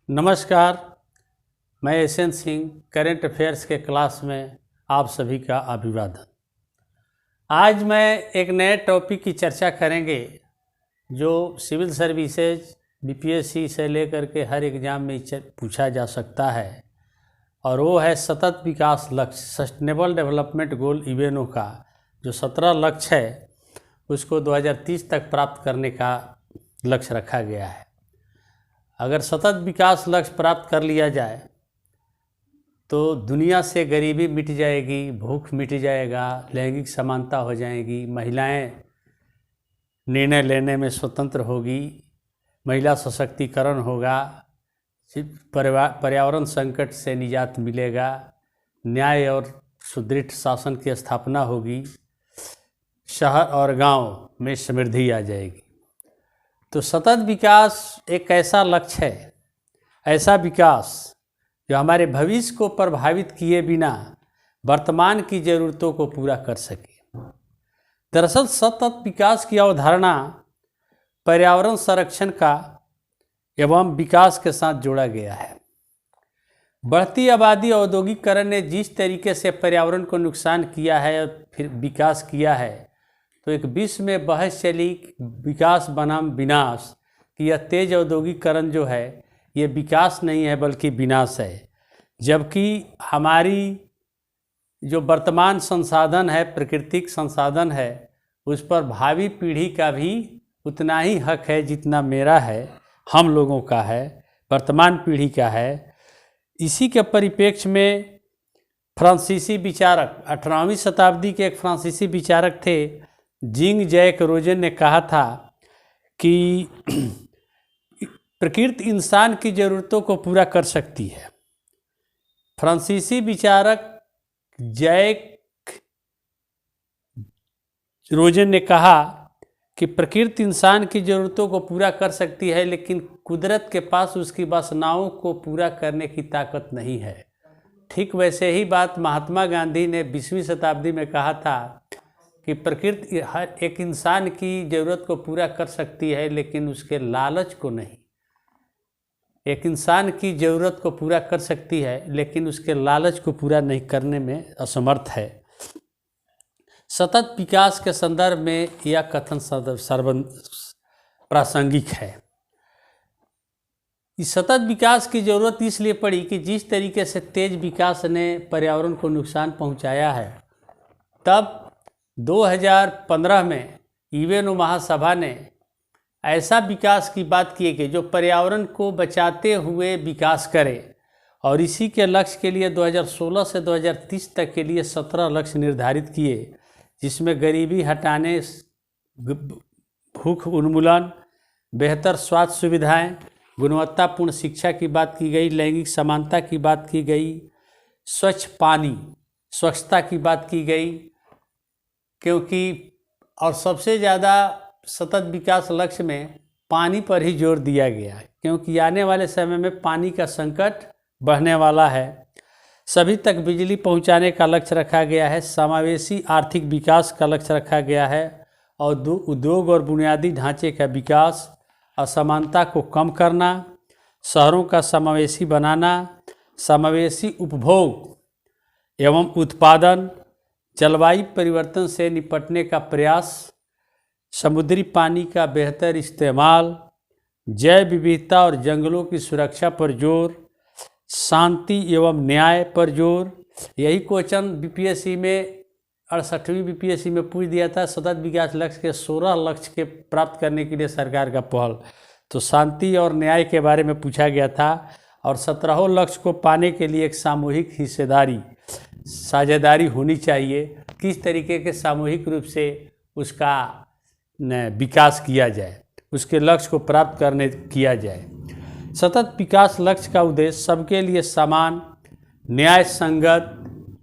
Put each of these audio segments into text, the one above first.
नमस्कार। मैं SN Singh current affairs के क्लास में आप सभी का अभिवादन। आज मैं एक नए टॉपिक की चर्चा करेंगे जो सिविल सर्विसेज बीपीएससी से लेकर के हर एग्ज़ाम में पूछा जा सकता है, और वो है सतत विकास लक्ष्य, सस्टेनेबल डेवलपमेंट गोल यूएनओ का जो 17 लक्ष्य है उसको 2030 तक प्राप्त करने का लक्ष्य रखा गया है। अगर सतत विकास लक्ष्य प्राप्त कर लिया जाए तो दुनिया से गरीबी मिट जाएगी, भूख मिट जाएगा, लैंगिक समानता हो जाएगी, महिलाएं निर्णय लेने में स्वतंत्र होगी, महिला सशक्तिकरण होगा, पर्यावरण संकट से निजात मिलेगा, न्याय और सुदृढ़ शासन की स्थापना होगी, शहर और गांव में समृद्धि आ जाएगी। तो सतत विकास एक ऐसा लक्ष्य है, ऐसा विकास जो हमारे भविष्य को प्रभावित किए बिना वर्तमान की ज़रूरतों को पूरा कर सके। दरअसल सतत विकास की अवधारणा पर्यावरण संरक्षण का एवं विकास के साथ जोड़ा गया है। बढ़ती आबादी, औद्योगिकरण ने जिस तरीके से पर्यावरण को नुकसान किया है और फिर विकास किया है, तो एक विश्व में बहस चली विकास बनाम विनाश कि यह तेज औद्योगिकरण जो है ये विकास नहीं है बल्कि विनाश है। जबकि हमारी जो वर्तमान संसाधन है, प्राकृतिक संसाधन है, उस पर भावी पीढ़ी का भी उतना ही हक है जितना मेरा है, हम लोगों का है, वर्तमान पीढ़ी का है। इसी के परिप्रेक्ष्य में फ्रांसीसी विचारक, 18वीं शताब्दी के एक फ्रांसीसी विचारक थे जीन जैक रोजेन ने कहा था कि प्रकृति इंसान की ज़रूरतों को पूरा कर सकती है। फ्रांसीसी विचारक जैक रोजेन ने कहा कि प्रकृति इंसान की ज़रूरतों को पूरा कर सकती है, लेकिन कुदरत के पास उसकी वासनाओं को पूरा करने की ताकत नहीं है। ठीक वैसे ही बात महात्मा गांधी ने 20वीं शताब्दी में कहा था कि प्रकृति हर एक इंसान की ज़रूरत को पूरा कर सकती है लेकिन उसके लालच को नहीं। एक इंसान की ज़रूरत को पूरा कर सकती है लेकिन उसके लालच को पूरा नहीं करने में असमर्थ है। सतत विकास के संदर्भ में यह कथन प्रासंगिक है। इस सतत विकास की ज़रूरत इसलिए पड़ी कि जिस तरीके से तेज विकास ने पर्यावरण को नुकसान पहुंचाया है, तब 2015 में यूएनओ महासभा ने ऐसा विकास की बात की कि जो पर्यावरण को बचाते हुए विकास करे, और इसी के लक्ष्य के लिए 2016 से 2030 तक के लिए 17 लक्ष्य निर्धारित किए, जिसमें गरीबी हटाने, भूख उन्मूलन, बेहतर स्वास्थ्य सुविधाएं, गुणवत्तापूर्ण शिक्षा की बात की गई, लैंगिक समानता की बात की गई, स्वच्छ पानी, स्वच्छता की बात की गई, क्योंकि और सबसे ज़्यादा सतत विकास लक्ष्य में पानी पर ही जोर दिया गया है, क्योंकि आने वाले समय में पानी का संकट बढ़ने वाला है। सभी तक बिजली पहुंचाने का लक्ष्य रखा गया है, समावेशी आर्थिक विकास का लक्ष्य रखा गया है, और उद्योग और बुनियादी ढांचे का विकास, असमानता को कम करना, शहरों का समावेशी बनाना, समावेशी उपभोग एवं उत्पादन, जलवायु परिवर्तन से निपटने का प्रयास, समुद्री पानी का बेहतर इस्तेमाल, जैव विविधता और जंगलों की सुरक्षा पर जोर, शांति एवं न्याय पर जोर। यही क्वेश्चन बीपीएससी में 68वीं बीपीएससी में पूछ दिया था। सतत विकास लक्ष्य के 16 लक्ष्य के प्राप्त करने के लिए सरकार का पहल, तो शांति और न्याय के बारे में पूछा गया था, और 17 लक्ष्य को पाने के लिए एक सामूहिक हिस्सेदारी, साझेदारी होनी चाहिए। किस तरीके के सामूहिक रूप से उसका विकास किया जाए, उसके लक्ष्य को प्राप्त करने किया जाए। सतत विकास लक्ष्य का उद्देश्य सबके लिए समान, न्याय संगत,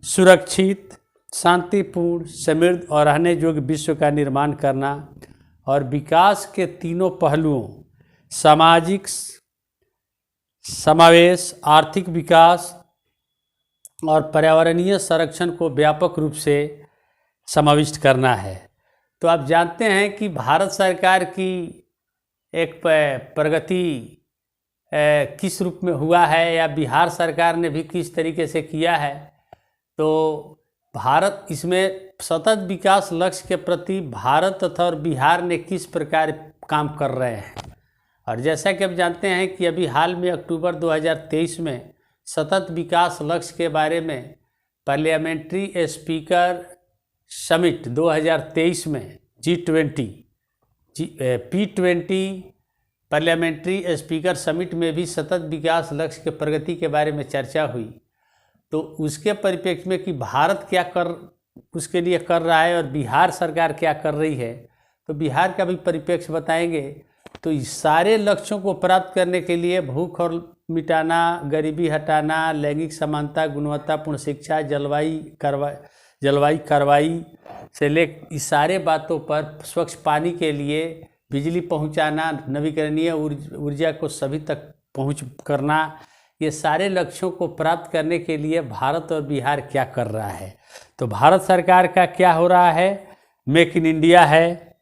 सुरक्षित, शांतिपूर्ण, समृद्ध और रहने योग्य विश्व का निर्माण करना, और विकास के तीनों पहलुओं, सामाजिक समावेश, आर्थिक विकास और पर्यावरणीय संरक्षण को व्यापक रूप से समाविष्ट करना है। तो आप जानते हैं कि भारत सरकार की एक प्रगति किस रूप में हुआ है या बिहार सरकार ने भी किस तरीके से किया है। तो भारत इसमें सतत विकास लक्ष्य के प्रति भारत तथा और बिहार ने किस प्रकार काम कर रहे हैं। और जैसा कि आप जानते हैं कि अभी हाल में अक्टूबर 2023 में सतत विकास लक्ष्य के बारे में पार्लियामेंट्री स्पीकर समिट 2023 में P20 पार्लियामेंट्री स्पीकर समिट में भी सतत विकास लक्ष्य के प्रगति के बारे में चर्चा हुई। तो उसके परिप्रेक्ष्य में कि भारत क्या उसके लिए कर रहा है और बिहार सरकार क्या कर रही है, तो बिहार का भी परिप्रेक्ष्य बताएंगे। तो इस सारे लक्ष्यों को प्राप्त करने के लिए भूख और मिटाना, गरीबी हटाना, लैंगिक समानता, गुणवत्तापूर्ण शिक्षा, जलवायु कार्रवाई से ले इस सारे बातों पर, स्वच्छ पानी के लिए बिजली पहुंचाना, नवीकरणीय ऊर्जा को सभी तक पहुंच करना, ये सारे लक्ष्यों को प्राप्त करने के लिए भारत और बिहार क्या कर रहा है। तो भारत सरकार का क्या हो रहा है, मेक इन इंडिया है,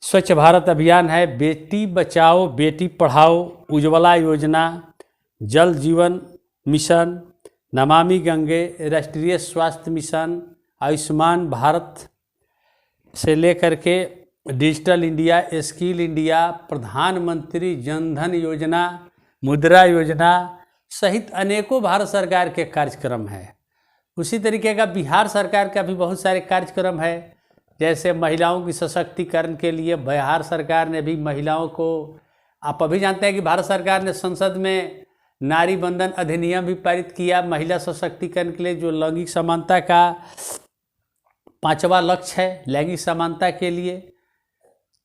स्वच्छ भारत अभियान है, बेटी बचाओ बेटी पढ़ाओ, उज्ज्वला योजना, जल जीवन मिशन, नमामि गंगे, राष्ट्रीय स्वास्थ्य मिशन, आयुष्मान भारत से लेकर के डिजिटल इंडिया, स्किल इंडिया, प्रधानमंत्री जनधन योजना, मुद्रा योजना सहित अनेकों भारत सरकार के कार्यक्रम हैं। उसी तरीके का बिहार सरकार का भी बहुत सारे कार्यक्रम है। जैसे महिलाओं की सशक्तिकरण के लिए बिहार सरकार ने भी महिलाओं को, आप अभी जानते हैं कि भारत सरकार ने संसद में नारी बंधन अधिनियम भी पारित किया महिला सशक्तिकरण के लिए, जो लैंगिक समानता का 5वां लक्ष्य है लैंगिक समानता के लिए,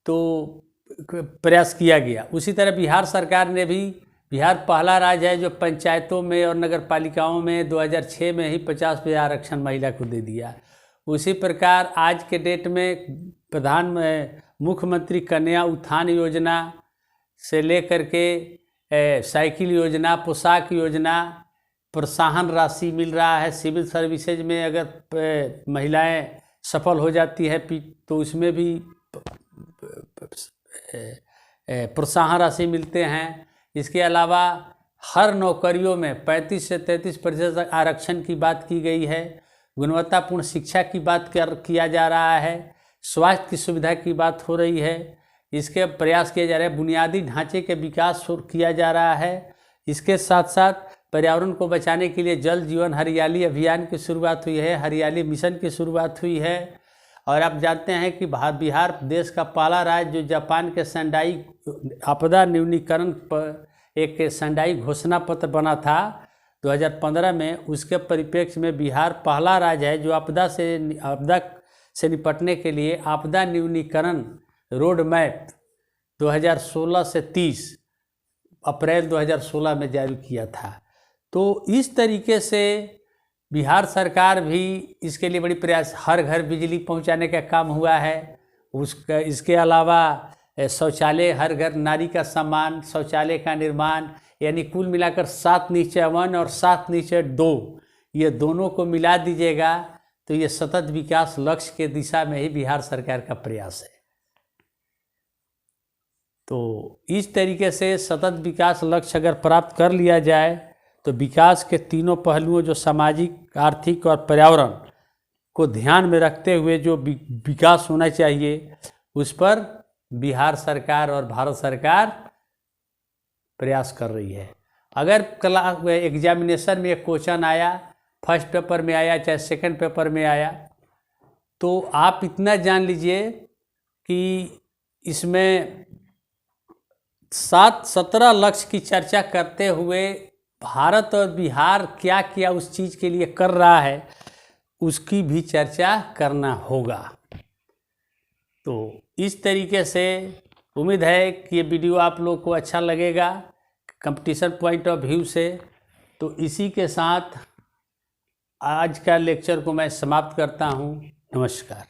तो प्रयास किया गया। उसी तरह बिहार सरकार ने भी, बिहार पहला राज्य है जो पंचायतों में और नगर पालिकाओं में 2006 में ही 50% आरक्षण महिला को दे दिया। उसी प्रकार आज के डेट में मुख्यमंत्री कन्या उत्थान योजना से लेकर के साइकिल योजना, पोशाक योजना, प्रोत्साहन राशि मिल रहा है। सिविल सर्विसेज में अगर महिलाएं सफल हो जाती है तो उसमें भी प्रोत्साहन राशि मिलते हैं। इसके अलावा हर नौकरियों में 35 से 33% आरक्षण की बात की गई है। गुणवत्तापूर्ण शिक्षा की बात किया जा रहा है। स्वास्थ्य की सुविधा की बात हो रही है। इसके प्रयास किए जा रहे हैं। बुनियादी ढांचे के विकास किया जा रहा है। इसके साथ साथ पर्यावरण को बचाने के लिए जल जीवन हरियाली अभियान की शुरुआत हुई है, हरियाली मिशन की शुरुआत हुई है। और आप जानते हैं कि बिहार देश का पहला राज्य जो जापान के सेंडाई आपदा न्यूनीकरण पर एक सेंडाई घोषणा पत्र बना था 2015 में, उसके परिप्रेक्ष्य में बिहार पहला राज्य है जो आपदा से निपटने के लिए आपदा न्यूनीकरण रोड मैप 2016 से 30 अप्रैल 2016 में जारी किया था। तो इस तरीके से बिहार सरकार भी इसके लिए बड़ी प्रयास, हर घर बिजली पहुंचाने का काम हुआ है। इसके अलावा शौचालय, हर घर नारी का सम्मान, शौचालय का निर्माण, यानी कुल मिलाकर 7 नीचे 1 और 7 नीचे 2, ये दोनों को मिला दीजिएगा तो ये सतत विकास लक्ष्य के दिशा में ही बिहार सरकार का प्रयास है। तो इस तरीके से सतत विकास लक्ष्य अगर प्राप्त कर लिया जाए तो विकास के तीनों पहलुओं, जो सामाजिक, आर्थिक और पर्यावरण को ध्यान में रखते हुए जो विकास होना चाहिए, उस पर बिहार सरकार और भारत सरकार प्रयास कर रही है। अगर एग्जामिनेशन में एक क्वेश्चन आया, फर्स्ट पेपर में आया चाहे सेकंड पेपर में आया, तो आप इतना जान लीजिए कि इसमें 17 लक्ष्य की चर्चा करते हुए भारत और बिहार क्या क्या उस चीज़ के लिए कर रहा है उसकी भी चर्चा करना होगा। तो इस तरीके से उम्मीद है कि ये वीडियो आप लोग को अच्छा लगेगा कंपटीशन पॉइंट ऑफ व्यू से। तो इसी के साथ आज का लेक्चर को मैं समाप्त करता हूँ। नमस्कार।